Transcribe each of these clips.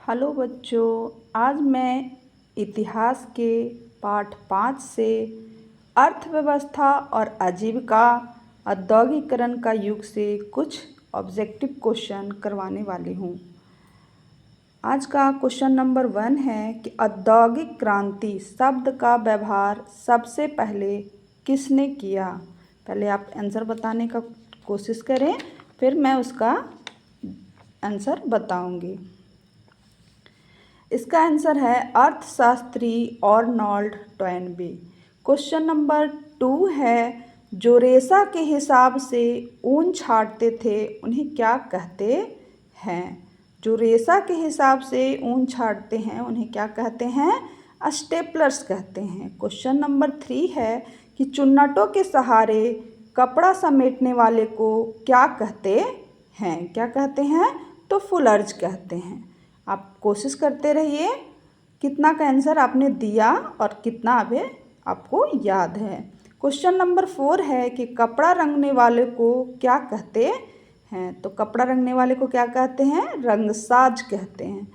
Hello बच्चों, आज मैं इतिहास के पाठ 5 से अर्थव्यवस्था और आजीविका औद्योगिकरण का युग से कुछ ऑब्जेक्टिव क्वेश्चन करवाने वाली हूँ। आज का क्वेश्चन नंबर 1 है कि औद्योगिक क्रांति शब्द का व्यवहार सबसे पहले किसने किया। पहले आप आंसर बताने का कोशिश करें, फिर मैं उसका आंसर बताऊंगी। इसका आंसर है अर्थशास्त्री आर्नोल्ड टोयनबी। क्वेश्चन नंबर 2 है, जो रेशा के हिसाब से ऊन छाटते थे उन्हें क्या कहते हैं। जो रेशा के हिसाब से ऊन छाटते हैं उन्हें क्या कहते हैं, स्टेपलर्स कहते हैं। क्वेश्चन नंबर 3 है कि चुन्नटों के सहारे कपड़ा समेटने वाले को क्या कहते हैं। क्या कहते हैं, तो फुलर्ज कहते हैं। आप कोशिश करते रहिए कितना का आंसर आपने दिया और कितना अभी आपको याद है। क्वेश्चन नंबर 4 है कि कपड़ा रंगने वाले को क्या कहते हैं। तो कपड़ा रंगने वाले को क्या कहते हैं, रंगसाज कहते हैं।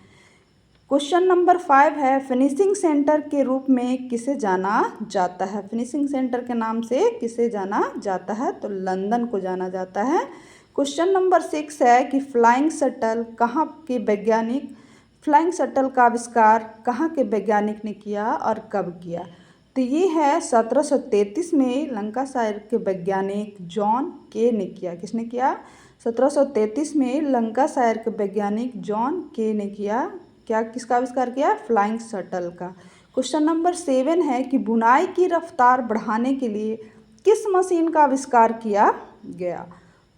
क्वेश्चन नंबर 5 है, फिनिशिंग सेंटर के रूप में किसे जाना जाता है। फिनिशिंग सेंटर के नाम से किसे जाना जाता है, तो लंदन को जाना जाता है। क्वेश्चन नंबर 6 है कि फ्लाइंग शटल कहाँ के वैज्ञानिक फ्लाइंग शटल का आविष्कार कहाँ के वैज्ञानिक ने किया और कब किया। तो ये है 1733 में लंकाशायर के वैज्ञानिक जॉन के ने किया। किसने किया, 1733 में लंकाशायर के वैज्ञानिक जॉन के ने किया। क्या किसका आविष्कार किया, फ्लाइंग शटल का। क्वेश्चन नंबर 7 है कि बुनाई की रफ्तार बढ़ाने के लिए किस मशीन का आविष्कार किया गया।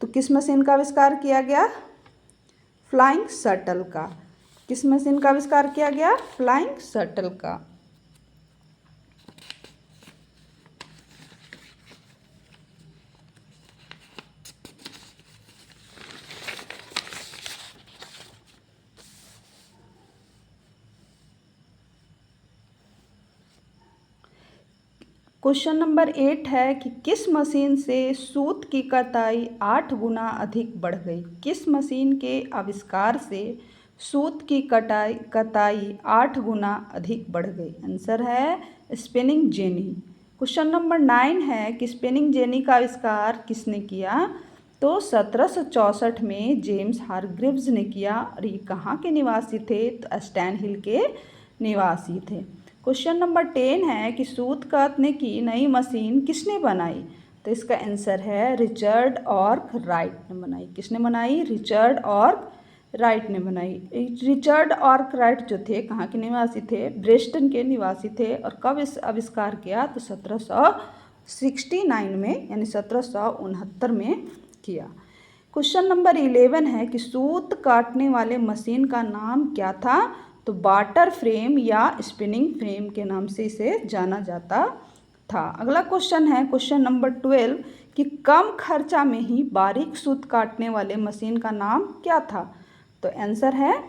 तो किस मशीन का आविष्कार किया गया, फ्लाइंग शटल का। किस मशीन का आविष्कार किया गया, फ्लाइंग शटल का। क्वेश्चन नंबर 8 है कि किस मशीन से सूत की कताई 8 गुना अधिक बढ़ गई। किस मशीन के आविष्कार से सूत की कताई 8 गुना अधिक बढ़ गई। आंसर है स्पिनिंग जेनी। क्वेश्चन नंबर 9 है कि स्पिनिंग जेनी का आविष्कार किसने किया। तो 1764 में जेम्स हारग्रीव्स ने किया और ये कहाँ के निवासी थे, तो स्टैन हिल के निवासी थे। क्वेश्चन नंबर 10 है कि सूत काटने की नई मशीन किसने बनाई। तो इसका आंसर है रिचर्ड ऑर्क राइट ने बनाई। किसने बनाई, रिचर्ड ऑर्क राइट ने बनाई। रिचर्ड ऑर्क राइट जो थे कहाँ के निवासी थे, ब्रेस्टन के निवासी थे। और कब इस आविष्कार किया, तो 1769 में, यानी 1769 में किया। क्वेश्चन नंबर 11 है कि सूत काटने वाले मशीन का नाम क्या था। तो वाटर फ्रेम या स्पिनिंग फ्रेम के नाम से इसे जाना जाता था। अगला क्वेश्चन है क्वेश्चन नंबर 12 कि कम खर्चा में ही बारीक सूत काटने वाले मशीन का नाम क्या था। तो आंसर है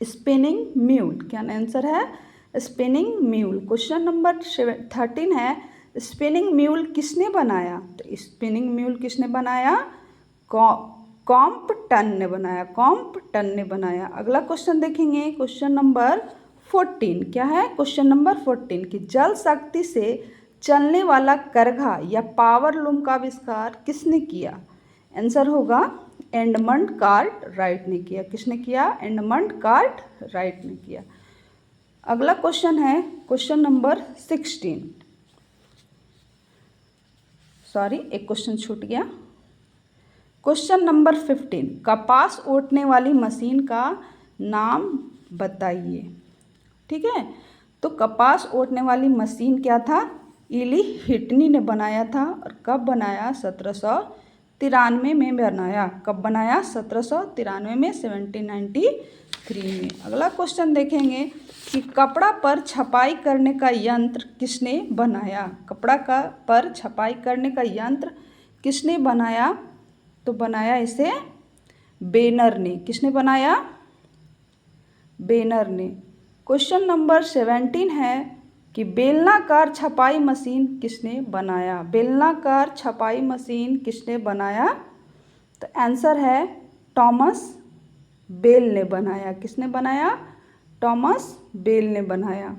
स्पिनिंग म्यूल। क्या आंसर है, स्पिनिंग म्यूल। क्वेश्चन नंबर 13 है, स्पिनिंग म्यूल किसने बनाया। तो स्पिनिंग म्यूल किसने बनाया, कॉम्पटन ने बनाया। कॉम्पटन ने बनाया। अगला क्वेश्चन देखेंगे क्वेश्चन नंबर 14। क्या है, क्वेश्चन नंबर 14 कि जल शक्ति से चलने वाला करघा या पावर लूम का आविष्कार किसने किया। आंसर होगा एडमंड कार्ट राइट ने किया। किसने किया, एडमंड कार्ट राइट ने किया। अगला क्वेश्चन है क्वेश्चन नंबर 16। सॉरी, एक क्वेश्चन छूट गया। क्वेश्चन नंबर 15 कपास ओटने वाली मशीन का नाम बताइए। ठीक है, तो कपास ओटने वाली मशीन क्या था, इली हिटनी ने बनाया था। और कब बनाया, 1793 में बनाया। कब बनाया, 1793 में, 1793 में। अगला क्वेश्चन देखेंगे कि कपड़ा पर छपाई करने का यंत्र किसने बनाया। कपड़ा का पर छपाई करने का यंत्र किसने बनाया, तो बनाया इसे बेनर ने। किसने बनाया, बेनर ने। क्वेश्चन नंबर 17 है कि बेलनाकार छपाई मशीन किसने बनाया। बेलनाकार छपाई मशीन किसने बनाया, तो आंसर है टॉमस बेल ने बनाया। किसने बनाया? टॉमस बेल ने बनाया।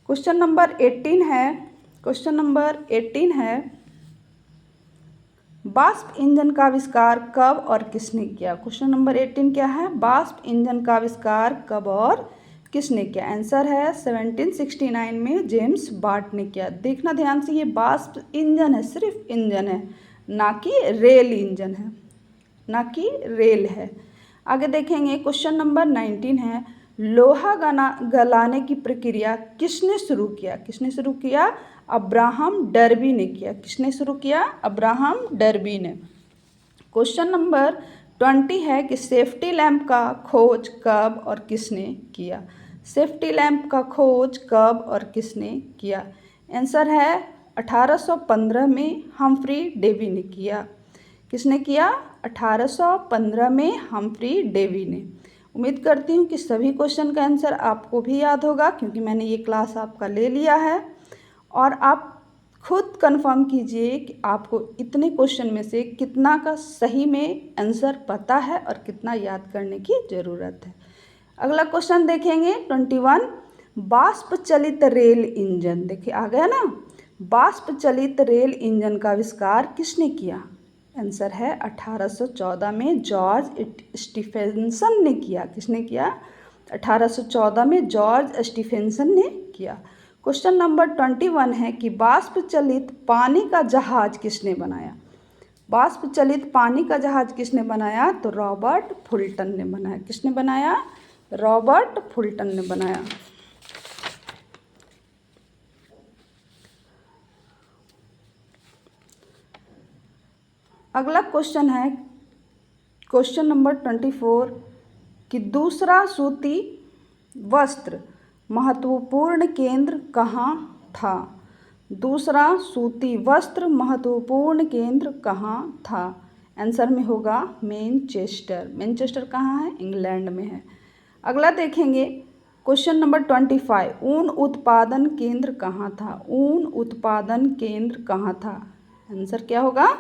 क्वेश्चन नंबर 18 है वाष्प इंजन का आविष्कार कब और किसने किया? क्वेश्चन नंबर 18 क्या है? वाष्प इंजन का आविष्कार कब और किसने किया? आंसर है 1769 में जेम्स वाट ने किया। देखना ध्यान से, ये वाष्प इंजन है, सिर्फ इंजन है, ना कि रेल इंजन है, ना कि रेल है। आगे देखेंगे क्वेश्चन नंबर 19 है लोहा गलाने की प्रक्रिया किसने शुरू किया? किसने शुरू किया? अब्राहम डर्बी ने किया। किसने शुरू किया? अब्राहम डर्बी ने। क्वेश्चन नंबर 20 है कि सेफ्टी लैंप का खोज कब और किसने किया? सेफ्टी लैंप का खोज कब और किसने किया? आंसर है 1815 में हम्फ्री डेवी ने किया। किसने किया? 1815 में हम्फ्री डेवी ने। उम्मीद करती हूँ कि सभी क्वेश्चन का आंसर आपको भी याद होगा, क्योंकि मैंने ये क्लास आपका ले लिया है। और आप खुद कंफर्म कीजिए कि आपको इतने क्वेश्चन में से कितना का सही में आंसर पता है और कितना याद करने की ज़रूरत है। अगला क्वेश्चन देखेंगे 21 वाष्प चलित रेल इंजन। देखिए आ गया ना, वाष्प चलित रेल इंजन का आविष्कार किसने किया? आंसर है 1814 में जॉर्ज स्टीफेंसन ने किया। किसने किया? 1814 में जॉर्ज स्टीफेंसन ने किया। क्वेश्चन नंबर 21 है कि वाष्प चलित पानी का जहाज किसने बनाया? वाष्प चलित पानी का जहाज किसने बनाया? तो रॉबर्ट फुल्टन ने बनाया। किसने बनाया? रॉबर्ट फुल्टन ने बनाया। अगला क्वेश्चन है क्वेश्चन नंबर 24 कि दूसरा सूती वस्त्र महत्वपूर्ण केंद्र कहाँ था? दूसरा सूती वस्त्र महत्वपूर्ण केंद्र कहाँ था? आंसर में होगा मैनचेस्टर। मैनचेस्टर कहाँ है? इंग्लैंड में है। अगला देखेंगे क्वेश्चन नंबर 25 ऊन उत्पादन केंद्र कहाँ था? ऊन उत्पादन केंद्र कहाँ था? आंसर क्या होगा?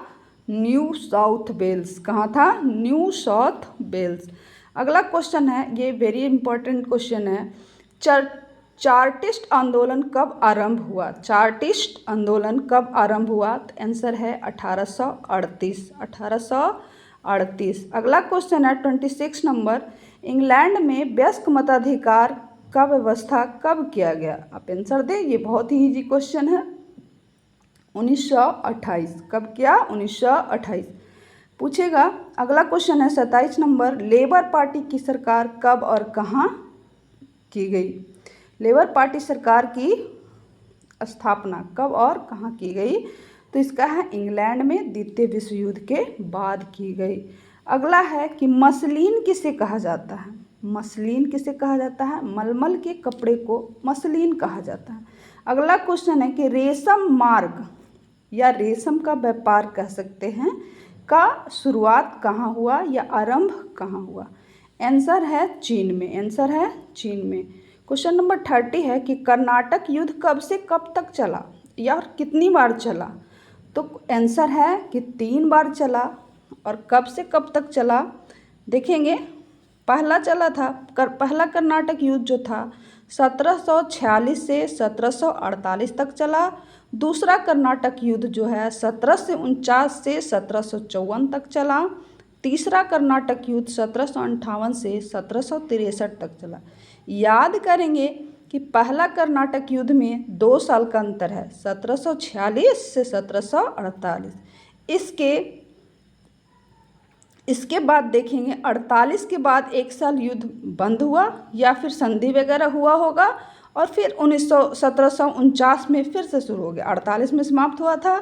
New South Wales. कहाँ था? New South Wales. अगला क्वेश्चन है, ये वेरी इंपॉर्टेंट क्वेश्चन है, चार्टिस्ट आंदोलन कब आरंभ हुआ? चार्टिस्ट आंदोलन कब आरंभ हुआ? तो आंसर है 1838। 1838। अगला क्वेश्चन है 26 नंबर इंग्लैंड में वयस्क मताधिकार का व्यवस्था कब किया गया? आप आंसर दें, ये बहुत ही इजी क्वेश्चन है। 1928। कब किया? 1928 पूछेगा। अगला क्वेश्चन है 27 नंबर लेबर पार्टी की सरकार कब और कहाँ की गई? लेबर पार्टी सरकार की स्थापना कब और कहाँ की गई? तो इसका है इंग्लैंड में द्वितीय विश्व युद्ध के बाद की गई। अगला है कि मसलिन किसे कहा जाता है? मसलिन किसे कहा जाता है? मलमल के कपड़े को मसलिन कहा जाता है। अगला क्वेश्चन है कि रेशम मार्ग या रेशम का व्यापार कह सकते हैं का शुरुआत कहाँ हुआ या आरंभ कहाँ हुआ? आंसर है चीन में। आंसर है चीन में। क्वेश्चन नंबर 30 है कि कर्नाटक युद्ध कब से कब तक चला या कितनी बार चला? तो आंसर है कि 3 बार चला। और कब से कब तक चला देखेंगे। पहला चला था पहला कर्नाटक युद्ध जो था 1746 से 1748 तक चला। दूसरा कर्नाटक युद्ध जो है 1749 से 1754 तक चला। तीसरा कर्नाटक युद्ध 1758 से 1763 तक चला। याद करेंगे कि पहला कर्नाटक युद्ध में 2 साल का अंतर है, 1746 से 1748। इसके बाद देखेंगे 48 के बाद 1 साल युद्ध बंद हुआ या फिर संधि वगैरह हुआ होगा और फिर 1749 में फिर से शुरू हो गया। 48 में समाप्त हुआ था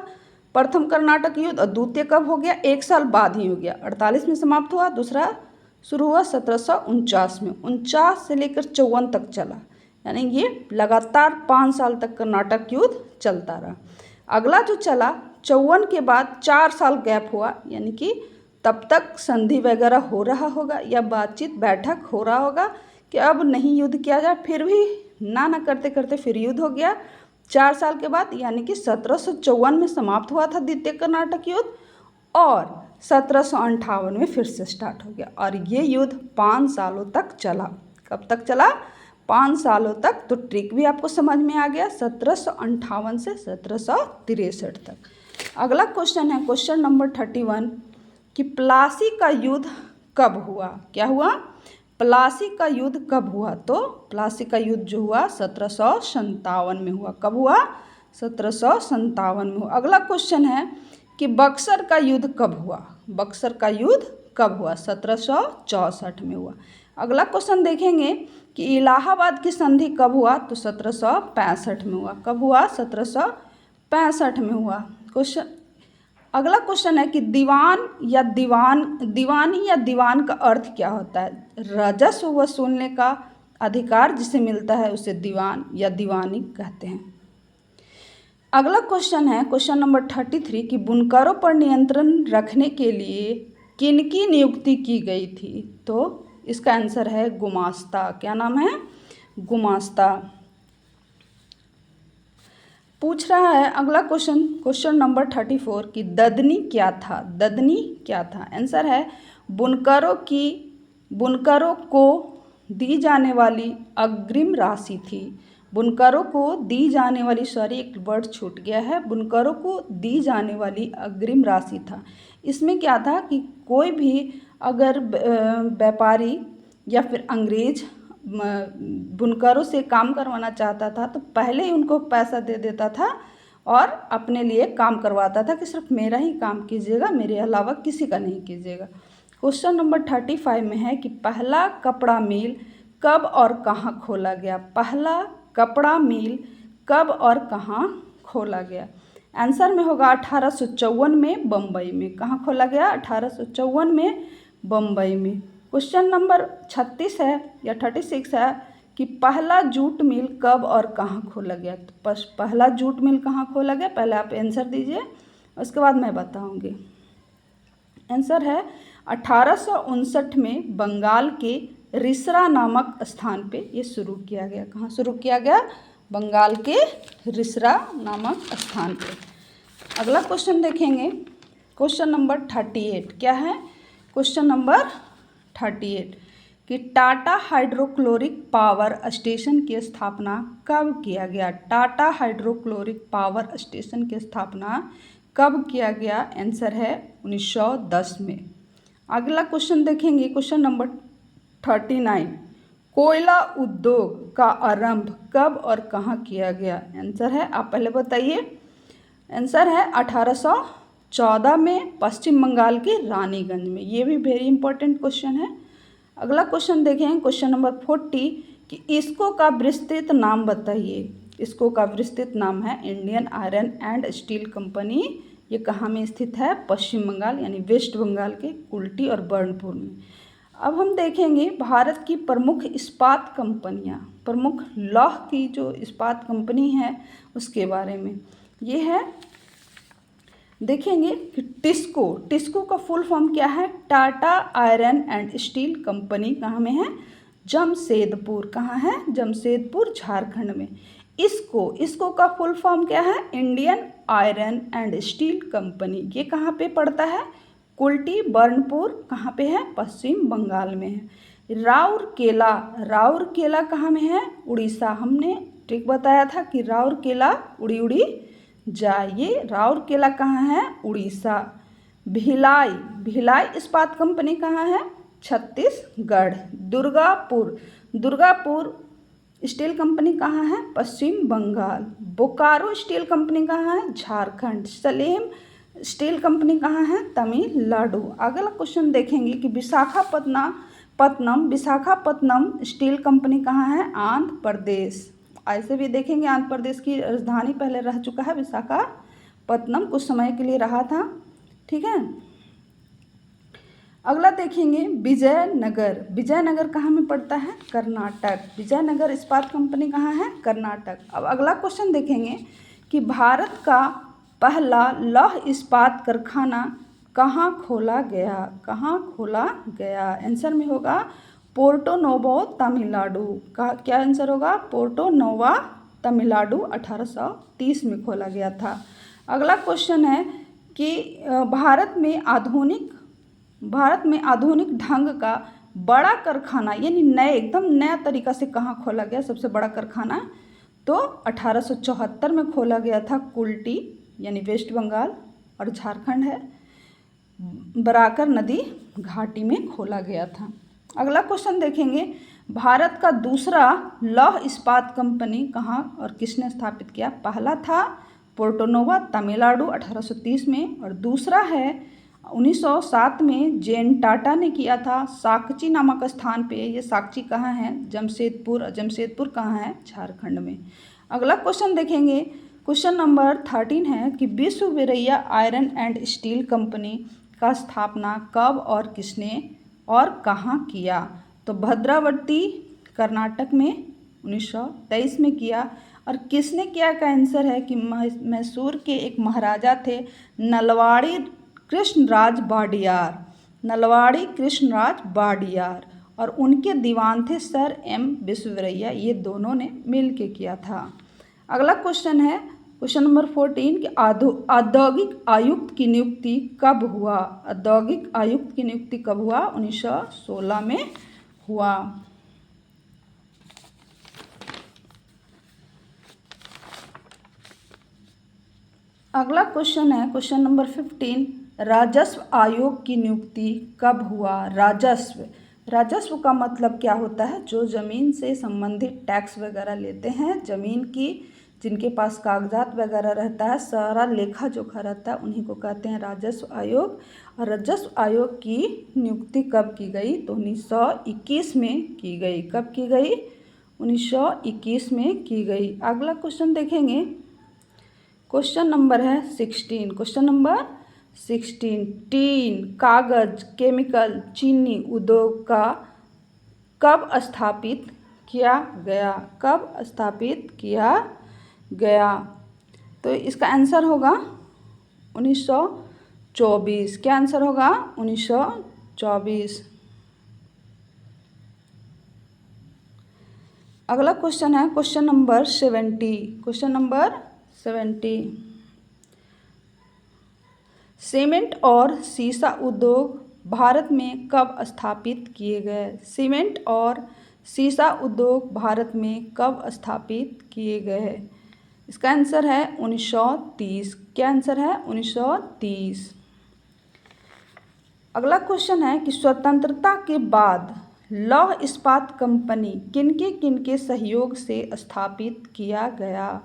प्रथम कर्नाटक युद्ध और द्वितीय कब हो गया? 1 साल बाद ही हो गया। 48 में समाप्त हुआ, दूसरा शुरू हुआ 1749 में। 49 से लेकर 54 तक चला, यानी ये लगातार 5 साल तक कर्नाटक युद्ध चलता रहा। अगला जो चला 54 के बाद 4 साल गैप हुआ, यानी कि तब तक संधि वगैरह हो रहा होगा या बातचीत बैठक हो रहा होगा कि अब नहीं युद्ध किया जाए, फिर भी ना करते करते फिर युद्ध हो गया 4 साल के बाद, यानी कि 1754 में समाप्त हुआ था द्वितीय कर्नाटक युद्ध। और 1758 में फिर से स्टार्ट हो गया और ये युद्ध 5 सालों तक चला। कब तक चला? 5 सालों तक। तो ट्रिक भी आपको समझ में आ गया, 1758 से 1763 तक। अगला क्वेश्चन है क्वेश्चन नंबर 31 कि प्लासी का युद्ध कब हुआ? क्या हुआ? प्लासी का युद्ध कब हुआ? तो प्लासी का युद्ध जो हुआ 1757 में हुआ। कब हुआ? 1757 में हुआ। अगला क्वेश्चन है कि बक्सर का युद्ध कब हुआ? बक्सर का युद्ध कब हुआ? 1764 में हुआ। अगला क्वेश्चन देखेंगे कि इलाहाबाद की संधि कब हुआ? तो 1765 में हुआ। कब हुआ? 1765 में हुआ। क्वेश्चन अगला क्वेश्चन है कि दीवानी या दीवान का अर्थ क्या होता है? राजस्व वसूलने का अधिकार जिसे मिलता है उसे दीवान या दीवानी कहते हैं। अगला क्वेश्चन है क्वेश्चन नंबर 33 कि बुनकरों पर नियंत्रण रखने के लिए किनकी नियुक्ति की गई थी? तो इसका आंसर है गुमास्ता। क्या नाम है? गुमास्ता। पूछ रहा है अगला क्वेश्चन क्वेश्चन नंबर 34 कि ददनी क्या था? ददनी क्या था? आंसर है बुनकरों को दी जाने वाली अग्रिम राशि थी। बुनकरों को दी जाने वाली, सॉरी एक वर्ड छूट गया है, बुनकरों को दी जाने वाली अग्रिम राशि था। इसमें क्या था कि कोई भी अगर व्यापारी या फिर अंग्रेज बुनकरों से काम करवाना चाहता था तो पहले ही उनको पैसा दे देता था और अपने लिए काम करवाता था कि सिर्फ मेरा ही काम कीजिएगा, मेरे अलावा किसी का नहीं कीजिएगा। क्वेश्चन नंबर 35 में है कि पहला कपड़ा मिल कब और कहाँ खोला गया? पहला कपड़ा मिल कब और कहाँ खोला गया? आंसर में होगा 1854 में बम्बई में। कहाँ खोला गया? 1854 में बम्बई में। क्वेश्चन नंबर 36 है या 36 है कि पहला जूट मिल कब और कहाँ खोला गया? तो पहला जूट मिल कहाँ खोला गया? पहले आप आंसर दीजिए, उसके बाद मैं बताऊंगी। आंसर है 1859 में बंगाल के रिसरा नामक स्थान पे ये शुरू किया गया। कहाँ शुरू किया गया? बंगाल के रिसरा नामक स्थान पे। अगला क्वेश्चन देखेंगे क्वेश्चन नंबर 38। क्या है? क्वेश्चन नंबर 38 कि टाटा हाइड्रोक्लोरिक पावर स्टेशन की स्थापना कब किया गया? टाटा हाइड्रोक्लोरिक पावर स्टेशन की स्थापना कब किया गया? आंसर है 1910 में। अगला क्वेश्चन देखेंगे क्वेश्चन नंबर 39 कोयला उद्योग का आरंभ कब और कहाँ किया गया? आंसर है, आप पहले बताइए। आंसर है 1814 में पश्चिम बंगाल के रानीगंज में। ये भी वेरी इंपॉर्टेंट क्वेश्चन है। अगला क्वेश्चन देखें क्वेश्चन नंबर 40 कि इसको का विस्तृत नाम बताइए। इसको का विस्तृत नाम है Indian iron and steel company. ये कहाँ में स्थित है? पश्चिम बंगाल यानी वेस्ट बंगाल के कुल्टी और बर्नपुर में। अब हम देखेंगे भारत की प्रमुख इस्पात कंपनियां, प्रमुख लौह की जो इस्पात कंपनी है उसके बारे में। ये है, देखेंगे कि टिस्को का फुल फॉर्म क्या है? Tata iron and steel company. कहाँ में है? जमशेदपुर। कहाँ है? जमशेदपुर झारखंड में। इसको का फुल फॉर्म क्या है? Indian iron and steel company. ये कहाँ पे पड़ता है? कुल्टी बर्नपुर। कहाँ पे है? पश्चिम बंगाल में है। राउरकेला कहाँ में है? उड़ीसा। हमने ट्रिक बताया था कि राउरकेला उड़ी उड़ी जाइए। राउरकेला कहाँ है? उड़ीसा। भिलाई इस्पात कंपनी कहाँ है? छत्तीसगढ़। दुर्गापुर स्टील कंपनी कहाँ है? पश्चिम बंगाल। बोकारो स्टील कंपनी कहाँ है? झारखंड। सलेम स्टील कंपनी कहाँ है? तमिलनाडु। अगला क्वेश्चन देखेंगे कि विशाखापत्तनम स्टील कंपनी कहाँ है? आंध्र प्रदेश। ऐसे भी देखेंगे आंध्र प्रदेश की राजधानी पहले रह चुका है विशाखापत्तनम, कुछ समय के लिए रहा था। ठीक है। अगला देखेंगे विजयनगर कहाँ में पड़ता है? कर्नाटक। विजयनगर इस्पात कंपनी कहाँ है? कर्नाटक। अब अगला क्वेश्चन देखेंगे कि भारत का पहला लौह इस्पात कारखाना कहाँ खोला गया? आंसर में होगा पोर्टो नोवो तमिलनाडु का। क्या आंसर होगा? पोर्टो नोवा तमिलनाडु 1830 में खोला गया था। अगला क्वेश्चन है कि भारत में आधुनिक ढंग का बड़ा कारखाना यानी नए एकदम नया तरीका से कहाँ खोला गया सबसे बड़ा कारखाना, तो 1874 में खोला गया था। कुल्टी यानी वेस्ट बंगाल और झारखंड है, बराकर नदी घाटी में खोला गया था। अगला क्वेश्चन देखेंगे, भारत का दूसरा लौह इस्पात कंपनी कहाँ और किसने स्थापित किया? पहला था पोर्टो नोवा तमिलनाडु 1830 में, और दूसरा है 1907 में जे.एन. टाटा ने किया था साकची नामक स्थान पे। ये साकची कहाँ है? जमशेदपुर। और जमशेदपुर कहाँ है? झारखंड में। अगला क्वेश्चन देखेंगे, क्वेश्चन नंबर 13 है कि Visvesvaraya iron and steel company का स्थापना कब और किसने और कहाँ किया? तो भद्रावती कर्नाटक में 1923 में किया। और किसने किया का आंसर है कि मैसूर के एक महाराजा थे नलवाड़ी कृष्णराज वाडियार, नलवाड़ी कृष्णराज वाडियार, और उनके दीवान थे सर एम विश्वेश्वरैया। ये दोनों ने मिल के किया था। अगला क्वेश्चन है क्वेश्चन नंबर 14 कि औद्योगिक आयुक्त की नियुक्ति कब हुआ? औद्योगिक आयुक्त की नियुक्ति कब हुआ? 1916 में हुआ। अगला क्वेश्चन है क्वेश्चन नंबर 15, राजस्व आयोग की नियुक्ति कब हुआ? राजस्व का मतलब क्या होता है? जो ज़मीन से संबंधित टैक्स वगैरह लेते हैं, ज़मीन की जिनके पास कागजात वगैरह रहता है, सारा लेखा जोखा रहता है, उन्हीं को कहते हैं राजस्व आयोग। और राजस्व आयोग की नियुक्ति कब की गई? तो 1921 में की गई। कब की गई? 1921 में की गई। अगला क्वेश्चन देखेंगे, क्वेश्चन नंबर है 16। क्वेश्चन नंबर 16, टीन, कागज, केमिकल, चीनी उद्योग का कब स्थापित किया गया? कब स्थापित किया गया? तो इसका आंसर होगा 1924। क्या आंसर होगा? 1924। अगला क्वेश्चन है question number 70। Question number 70, cement और सीसा उद्योग भारत में कब स्थापित किए गए? सीमेंट और सीसा उद्योग भारत में कब स्थापित किए गए? इसका आंसर है 1930। क्या आंसर है? 1930। अगला क्वेश्चन है कि स्वतंत्रता के बाद लौह इस्पात कंपनी किनके सहयोग से स्थापित किया गया?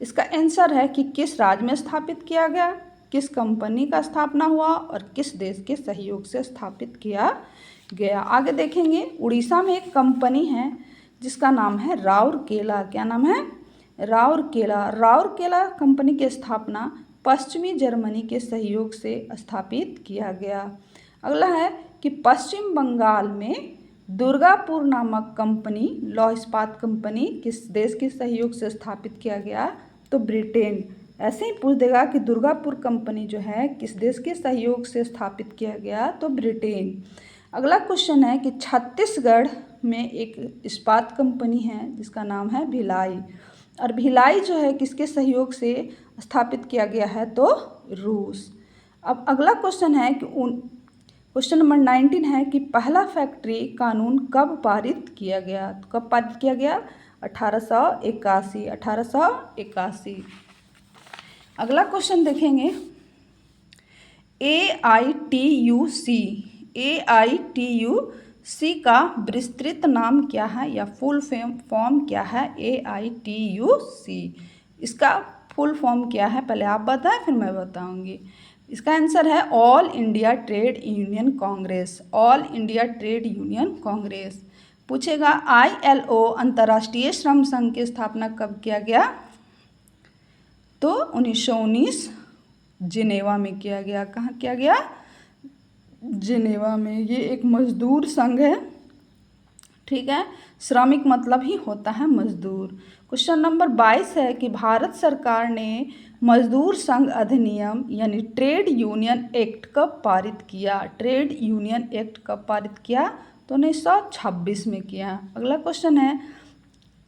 इसका आंसर है कि किस राज्य में स्थापित किया गया, किस कंपनी का स्थापना हुआ और किस देश के सहयोग से स्थापित किया गया। आगे देखेंगे, उड़ीसा में एक कंपनी है जिसका नाम है राउरकेला। क्या नाम है? राउरकेला। राउरकेला कंपनी की स्थापना पश्चिमी जर्मनी के सहयोग से स्थापित किया गया। अगला है कि पश्चिम बंगाल में दुर्गापुर नामक कंपनी, लौह इस्पात कंपनी, किस देश के सहयोग से स्थापित किया गया? तो ब्रिटेन। ऐसे ही पूछ देगा कि दुर्गापुर कंपनी जो है किस देश के सहयोग से स्थापित किया गया? तो ब्रिटेन। अगला क्वेश्चन है कि छत्तीसगढ़ में एक इस्पात कंपनी है जिसका नाम है भिलाई, और भिलाई जो है किसके सहयोग से स्थापित किया गया है? तो रूस। अब अगला क्वेश्चन है कि क्वेश्चन नंबर 19 है कि पहला फैक्ट्री कानून कब पारित किया गया? तो कब पारित किया गया? 1881। 1881। अगला क्वेश्चन देखेंगे, AITUC का विस्तृत नाम क्या है या फुल फॉर्म क्या है? AITUC, इसका फुल फॉर्म क्या है? पहले आप बताएं फिर मैं बताऊंगी। इसका आंसर है all India trade union Congress. All India trade union Congress. पूछेगा ILO अंतर्राष्ट्रीय श्रम संघ की स्थापना कब किया गया? तो 1919 जिनेवा में किया गया। कहाँ किया गया? जिनेवा में। ये एक मजदूर संघ है, ठीक है। श्रमिक मतलब ही होता है मजदूर। क्वेश्चन नंबर 22 है कि भारत सरकार ने मजदूर संघ अधिनियम यानी ट्रेड यूनियन एक्ट कब पारित किया? ट्रेड यूनियन एक्ट कब पारित किया? तो 1926 में किया। अगला क्वेश्चन है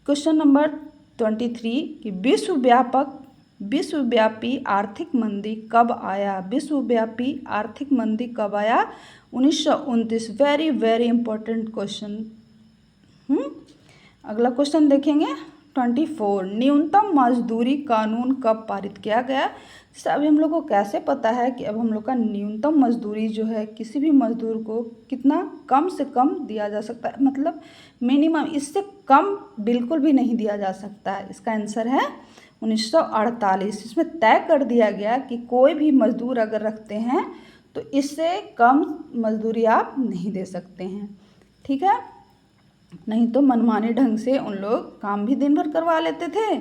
क्वेश्चन नंबर 23 कि विश्वव्यापी आर्थिक मंदी कब आया? विश्वव्यापी आर्थिक मंदी कब आया? 1929। Very very important question. अगला क्वेश्चन देखेंगे 24। न्यूनतम मजदूरी कानून कब पारित किया गया? जैसे अभी हम लोग को कैसे पता है कि अब हम लोग का न्यूनतम मजदूरी जो है किसी भी मजदूर को कितना कम से कम दिया जा सकता है, मतलब मिनिमम, इससे कम बिल्कुल भी नहीं दिया जा सकता है। इसका आंसर है 1948। इसमें तय कर दिया गया कि कोई भी मजदूर अगर रखते हैं तो इससे कम मजदूरी आप नहीं दे सकते हैं, ठीक है। नहीं तो मनमाने ढंग से उन लोग काम भी दिन भर करवा लेते थे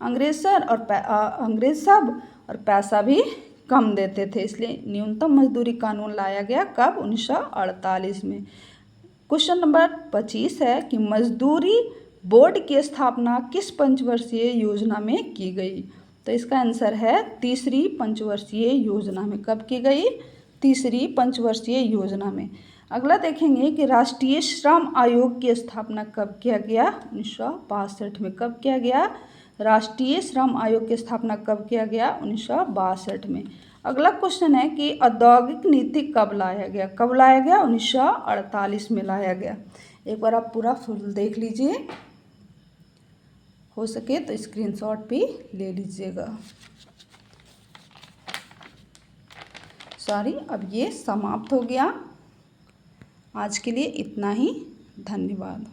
अंग्रेज सर, और अंग्रेज सब, और पैसा भी कम देते थे। इसलिए न्यूनतम मजदूरी कानून लाया गया कब? 1948 में। क्वेश्चन नंबर 25 है कि मजदूरी बोर्ड की स्थापना किस पंचवर्षीय योजना में की गई? तो इसका आंसर है तीसरी पंचवर्षीय योजना में। कब की गई? तीसरी पंचवर्षीय योजना में। अगला देखेंगे कि राष्ट्रीय श्रम आयोग की स्थापना कब किया गया? 1962 में। कब किया गया? राष्ट्रीय श्रम आयोग की स्थापना कब किया गया? 1962 में। अगला क्वेश्चन है कि औद्योगिक नीति कब लाया गया? कब लाया गया? 1948 में लाया गया। एक बार आप पूरा फुल देख लीजिए, हो सके तो स्क्रीनशॉट भी ले लीजिएगा। सॉरी, अब ये समाप्त हो गया। आज के लिए इतना ही। धन्यवाद।